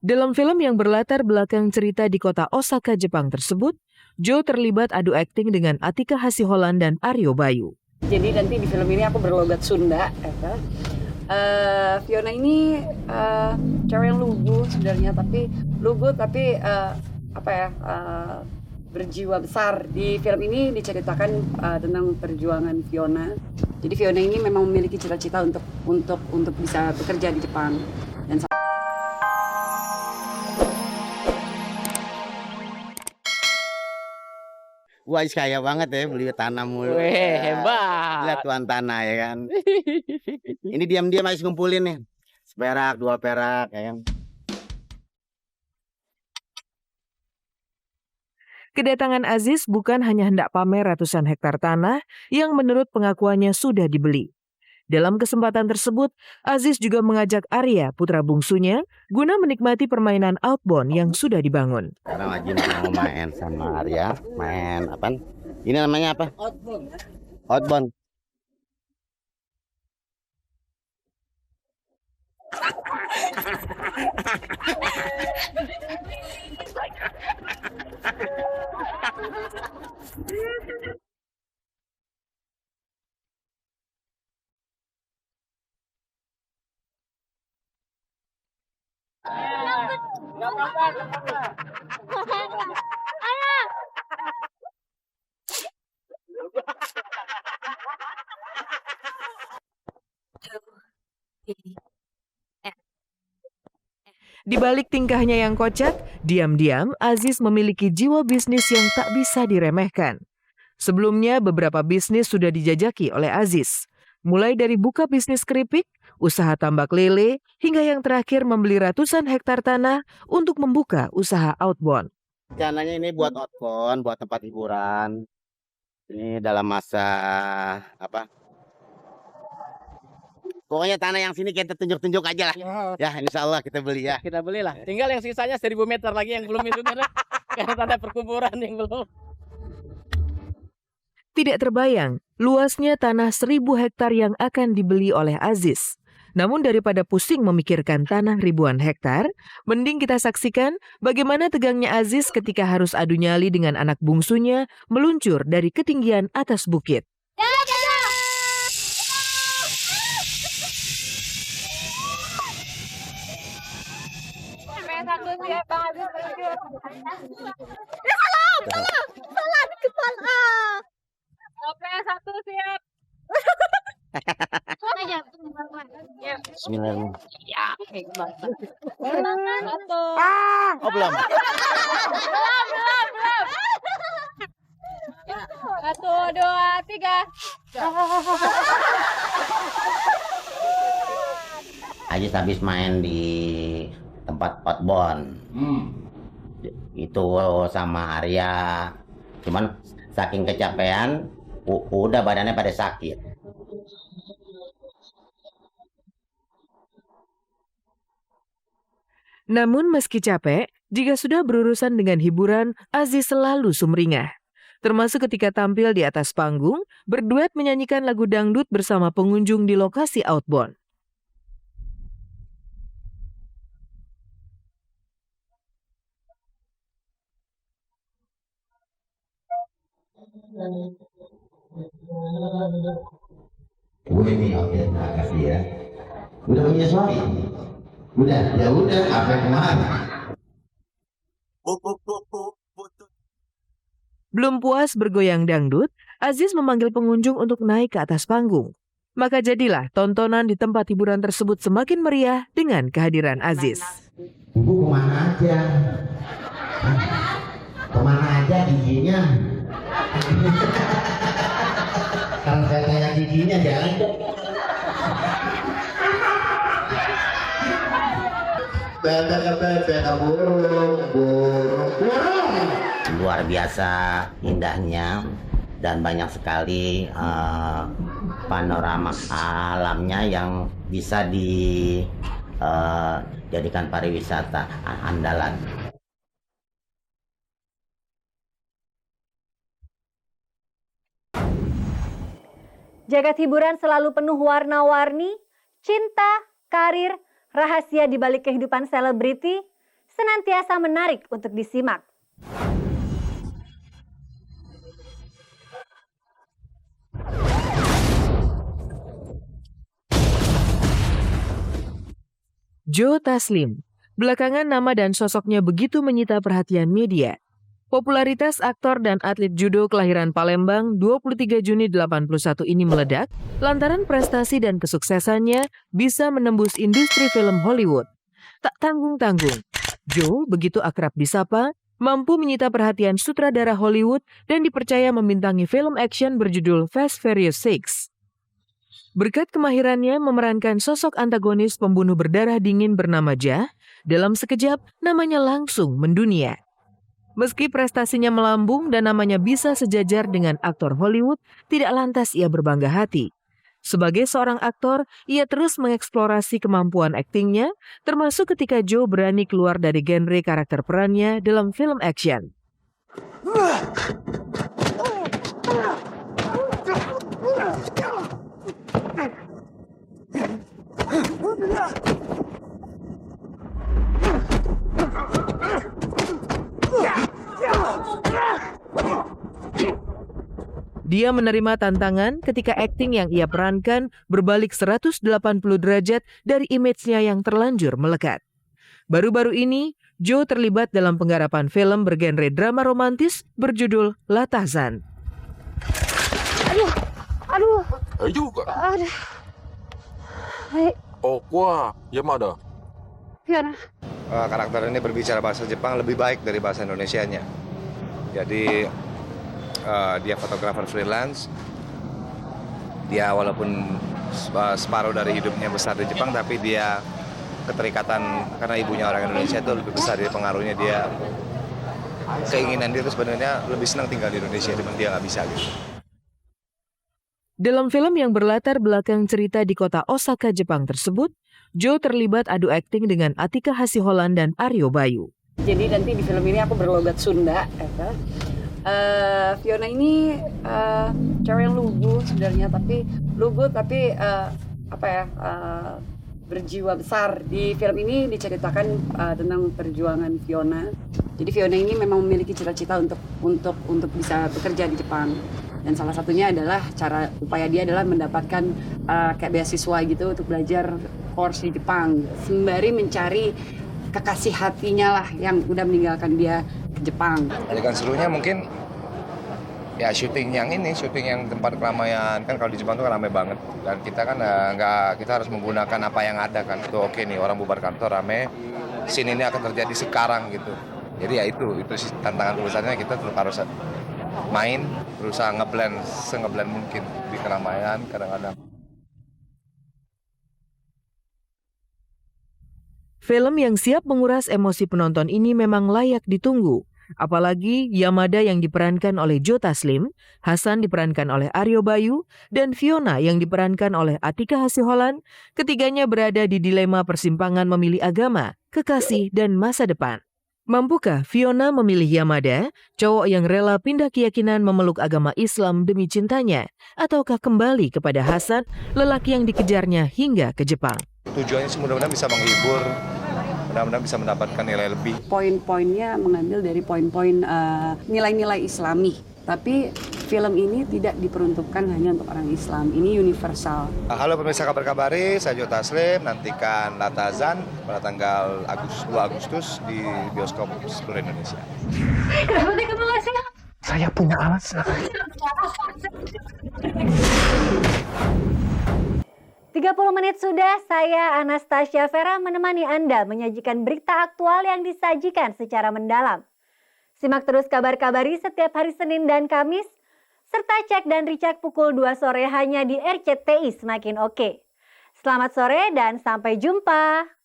Dalam film yang berlatar belakang cerita di kota Osaka, Jepang tersebut, Joe terlibat adu akting dengan Atika Hasiholan dan Aryo Bayu. Jadi nanti di film ini aku berlogat Sunda, Fiona ini cewek yang lugu sebenarnya, tapi berjiwa besar. Di film ini diceritakan tentang perjuangan Fiona. Jadi Fiona ini memang memiliki cita-cita untuk bisa bekerja di Jepang. Dan Wah, kaya banget ya beli tanah mulu. Weh, hebat. Lihat tuan tanah ya kan. Ini diam-diam masih ngumpulin nih. Seperak, 2 perak ya kan. Kedatangan Aziz bukan hanya hendak pamer ratusan hektar tanah yang menurut pengakuannya sudah dibeli. Dalam kesempatan tersebut, Aziz juga mengajak Arya, putra bungsunya, guna menikmati permainan outbound yang sudah dibangun. Sekarang lagi mau main sama Arya, main apa? Ini namanya apa? outbound. Outbound. Di balik tingkahnya yang kocak, diam-diam Aziz memiliki jiwa bisnis yang tak bisa diremehkan. Sebelumnya, beberapa bisnis sudah dijajaki oleh Aziz. Mulai dari buka bisnis keripik, usaha tambak lele, hingga yang terakhir membeli ratusan hektar tanah untuk membuka usaha outbound. Rencananya ini buat outbound, buat tempat hiburan. Ini dalam masa apa? Pokoknya tanah yang sini kita tunjuk-tunjuk aja lah. Ya, insya Allah kita beli ya. Kita belilah. Tinggal yang sisanya 1000 meter lagi yang belum itu karena tanda perkuburan yang belum. Tidak terbayang luasnya tanah 1000 hektar yang akan dibeli oleh Aziz. Namun daripada pusing memikirkan tanah ribuan hektar, mending kita saksikan bagaimana tegangnya Aziz ketika harus adu nyali dengan anak bungsunya meluncur dari ketinggian atas bukit. Salah di kepala. Oke, 1 siap. Bismillahirrahmanirrahim. Ya, hebat. Satu. Oh, belum. Satu, 2, 3. Aziz habis main di tempat outbound. Itu sama Arya. Cuman saking kecapean, udah badannya pada sakit. Namun meski capek, jika sudah berurusan dengan hiburan, Aziz selalu sumringah. Termasuk ketika tampil di atas panggung, berduet menyanyikan lagu dangdut bersama pengunjung di lokasi outbound. Ini oke, terima kasih ya. Udah punya suami? Udah, ya udah, apa yang kemarin? Belum puas bergoyang dangdut, Aziz memanggil pengunjung untuk naik ke atas panggung. Maka jadilah tontonan di tempat hiburan tersebut semakin meriah dengan kehadiran Aziz. Ibu kemana aja? Kemana aja giginya? Kalau saya tanya giginya jangan. Burung. Luar biasa indahnya dan banyak sekali panorama alamnya yang bisa dijadikan pariwisata andalan. Jagat hiburan selalu penuh warna-warni, cinta, karir, rahasia di balik kehidupan selebriti, senantiasa menarik untuk disimak. Joe Taslim. Belakangan nama dan sosoknya begitu menyita perhatian media. Popularitas aktor dan atlet judo kelahiran Palembang 23 Juni 81 ini meledak lantaran prestasi dan kesuksesannya bisa menembus industri film Hollywood. Tak tanggung-tanggung, Joe begitu akrab disapa, mampu menyita perhatian sutradara Hollywood dan dipercaya membintangi film action berjudul Fast Furious 6. Berkat kemahirannya memerankan sosok antagonis pembunuh berdarah dingin bernama Jah, dalam sekejap namanya langsung mendunia. Meski prestasinya melambung dan namanya bisa sejajar dengan aktor Hollywood, tidak lantas ia berbangga hati. Sebagai seorang aktor, ia terus mengeksplorasi kemampuan aktingnya, termasuk ketika Joe berani keluar dari genre karakter perannya dalam film action. Dia menerima tantangan ketika akting yang ia perankan berbalik 180 derajat dari image-nya yang terlanjur melekat. Baru-baru ini, Joe terlibat dalam penggarapan film bergenre drama romantis berjudul Latazan. Aduh, juga. aduh. Baik, Oh, wah, Yamada. Fiona. Karakter ini berbicara bahasa Jepang lebih baik dari bahasa Indonesianya. Jadi dia fotografer freelance. Dia walaupun separuh dari hidupnya besar di Jepang, tapi dia keterikatan karena ibunya orang Indonesia itu lebih besar dari pengaruhnya dia. Keinginan dia itu sebenarnya lebih senang tinggal di Indonesia, cuman dia nggak bisa gitu. Dalam film yang berlatar belakang cerita di kota Osaka, Jepang tersebut, Joe terlibat adu akting dengan Atika Hasiholan dan Aryo Bayu. Jadi nanti di film ini aku berlogat Sunda. Fiona ini cewek yang lugu sebenarnya, tapi berjiwa besar. Di film ini diceritakan tentang perjuangan Fiona. Jadi Fiona ini memang memiliki cita-cita untuk bisa bekerja di Jepang. Dan salah satunya adalah upaya dia adalah mendapatkan kayak beasiswa gitu untuk belajar course di Jepang, sembari mencari kekasih hatinya lah yang udah meninggalkan dia ke Jepang. Adegan serunya mungkin ya syuting yang tempat keramaian, kan kalau di Jepang tuh kan ramai banget, dan kita kan kita harus menggunakan apa yang ada kan. Itu oke nih, orang bubar kantor ramai, scene ini akan terjadi sekarang gitu. Jadi ya itu sih tantangan terbesarnya, kita tetap harus berusaha ngeblend mungkin di keramaian kadang-kadang. Film yang siap menguras emosi penonton ini memang layak ditunggu. Apalagi Yamada yang diperankan oleh Joe Taslim, Hasan diperankan oleh Aryo Bayu, dan Fiona yang diperankan oleh Atika Hasiholan, ketiganya berada di dilema persimpangan memilih agama, kekasih, dan masa depan. Mampukah Fiona memilih Yamada, cowok yang rela pindah keyakinan memeluk agama Islam demi cintanya, ataukah kembali kepada Hasan, lelaki yang dikejarnya hingga ke Jepang? Tujuannya sih mudah-mudahan bisa menghibur, mudah-mudahan bisa mendapatkan nilai lebih. Poin-poinnya mengambil dari poin-poin nilai-nilai Islami. Tapi film ini tidak diperuntukkan hanya untuk orang Islam, ini universal. Halo pemirsa Kabar Kabari, saya Joe Taslim. Nantikan Latazan pada tanggal 2 Agustus di bioskop seluruh Indonesia. Kenapa kamu ngasih? Saya punya alasan. 30 menit sudah, saya Anastasia Vera menemani Anda menyajikan berita aktual yang disajikan secara mendalam. Simak terus Kabar Kabari setiap hari Senin dan Kamis, serta cek dan recheck pukul 2 sore hanya di RCTI Semakin Oke. Selamat sore dan sampai jumpa.